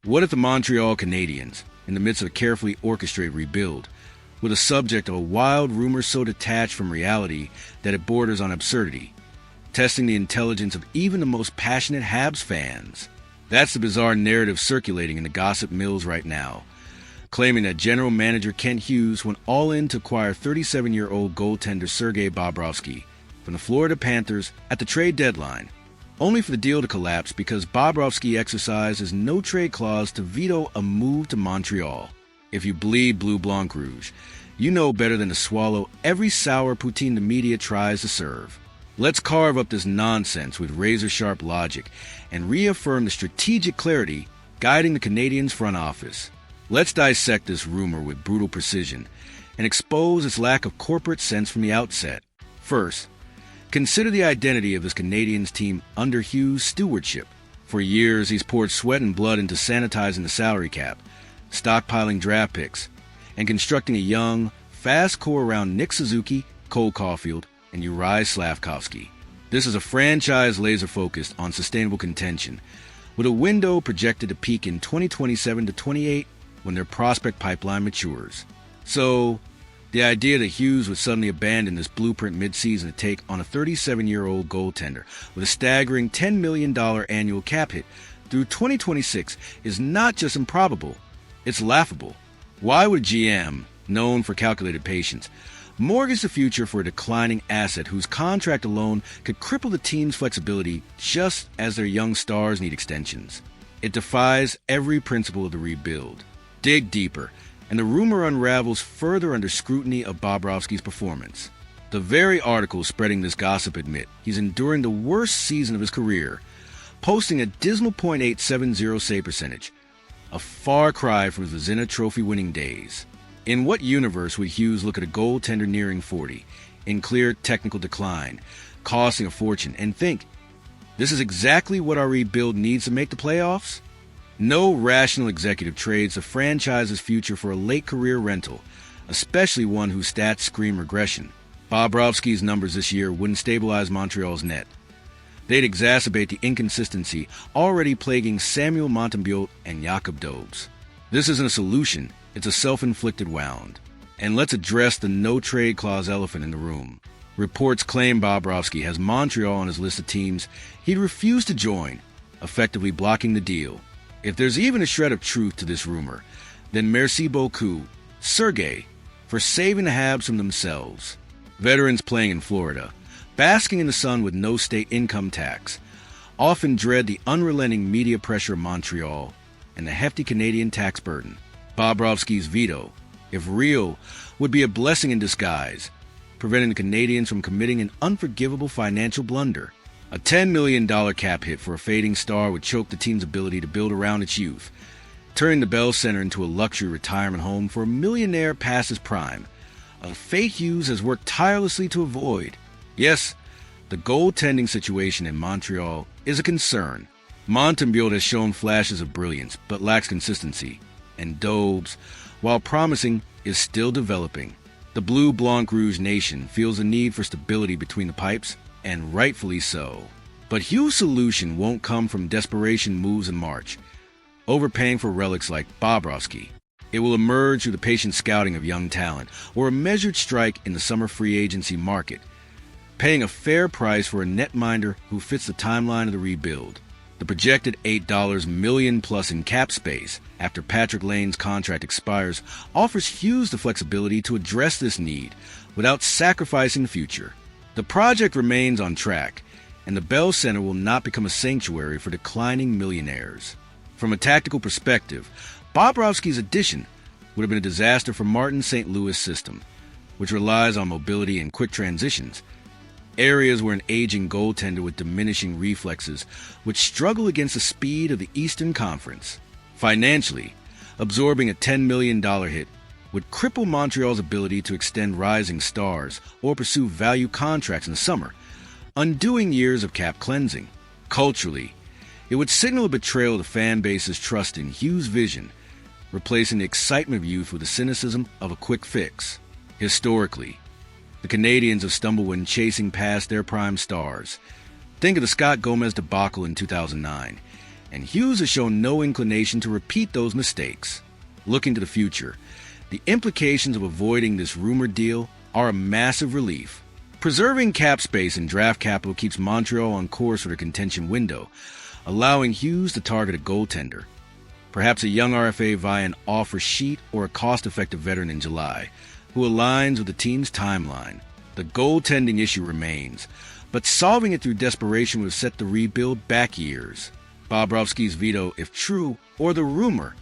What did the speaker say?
What if the Montreal Canadiens, in the midst of a carefully orchestrated rebuild, were the subject of a wild rumor so detached from reality that it borders on absurdity, testing the intelligence of even the most passionate Habs fans? That's the bizarre narrative circulating in the gossip mills right now, claiming that general manager Kent Hughes went all in to acquire 37-year-old goaltender Sergei Bobrovsky from the Florida Panthers at the trade deadline, only for the deal to collapse because Bobrovsky exercised his no-trade clause to veto a move to Montreal. If you bleed blue blanc rouge, you know better than to swallow every sour poutine the media tries to serve. Let's carve up this nonsense with razor-sharp logic and reaffirm the strategic clarity guiding the Canadiens' front office. Let's dissect this rumor with brutal precision and expose its lack of corporate sense from the outset. First, consider the identity of this Canadiens team under Hughes' stewardship. For years, he's poured sweat and blood into sanitizing the salary cap, stockpiling draft picks, and constructing a young, fast core around Nick Suzuki, Cole Caulfield, and Uri Slavkovsky. This is a franchise laser-focused on sustainable contention, with a window projected to peak in 2027 to 28 when their prospect pipeline matures. So, the idea that Hughes would suddenly abandon this blueprint mid-season to take on a 37-year-old goaltender with a staggering $10 million annual cap hit through 2026 is not just improbable, it's laughable. Why would GM, known for calculated patience, mortgage the future for a declining asset whose contract alone could cripple the team's flexibility just as their young stars need extensions? It defies every principle of the rebuild. Dig deeper, and the rumor unravels further under scrutiny of Bobrovsky's performance. The very articles spreading this gossip admit he's enduring the worst season of his career, posting a dismal .870 save percentage, a far cry from his Vezina Trophy-winning days. In what universe would Hughes look at a goaltender nearing 40, in clear technical decline, costing a fortune, and think, this is exactly what our rebuild needs to make the playoffs? No rational executive trades the franchise's future for a late-career rental, especially one whose stats scream regression. Bobrovsky's numbers this year wouldn't stabilize Montreal's net. They'd exacerbate the inconsistency already plaguing Samuel Montembeault and Jakob Dobes. This isn't a solution, it's a self-inflicted wound. And let's address the no-trade clause elephant in the room. Reports claim Bobrovsky has Montreal on his list of teams he'd refuse to join, effectively blocking the deal. If there's even a shred of truth to this rumor, then merci beaucoup, Sergei, for saving the Habs from themselves. Veterans playing in Florida, basking in the sun with no state income tax, often dread the unrelenting media pressure of Montreal and the hefty Canadian tax burden. Bobrovsky's veto, if real, would be a blessing in disguise, preventing the Canadiens from committing an unforgivable financial blunder. A $10 million cap hit for a fading star would choke the team's ability to build around its youth, turning the Bell Center into a luxury retirement home for a millionaire past his prime, a fate Hughes has worked tirelessly to avoid. Yes, the goaltending situation in Montreal is a concern. Montembeault has shown flashes of brilliance, but lacks consistency, and Dobes, while promising, is still developing. The Blue Blanc Rouge Nation feels a need for stability between the pipes, and rightfully so. But Hughes' solution won't come from desperation moves in March, overpaying for relics like Bobrovsky. It will emerge through the patient scouting of young talent, or a measured strike in the summer free agency market, paying a fair price for a netminder who fits the timeline of the rebuild. The projected $8 million plus in cap space after Patrick Lane's contract expires offers Hughes the flexibility to address this need without sacrificing the future. The project remains on track, and the Bell Center will not become a sanctuary for declining millionaires. From a tactical perspective, Bobrovsky's addition would have been a disaster for Martin's St. Louis system, which relies on mobility and quick transitions, areas where an aging goaltender with diminishing reflexes would struggle against the speed of the Eastern Conference. Financially, absorbing a $10 million hit would cripple Montreal's ability to extend rising stars or pursue value contracts in the summer, undoing years of cap cleansing. Culturally, it would signal a betrayal of the fan base's trust in Hughes' vision, replacing the excitement of youth with the cynicism of a quick fix. Historically, the Canadiens have stumbled when chasing past their prime stars. Think of the Scott Gomez debacle in 2009, and Hughes has shown no inclination to repeat those mistakes. Looking to the future, the implications of avoiding this rumored deal are a massive relief. Preserving cap space and draft capital keeps Montreal on course for the contention window, allowing Hughes to target a goaltender. Perhaps a young RFA via an offer sheet or a cost-effective veteran in July, who aligns with the team's timeline. The goaltending issue remains, but solving it through desperation would set the rebuild back years. Bobrovsky's veto, if true, or the rumor,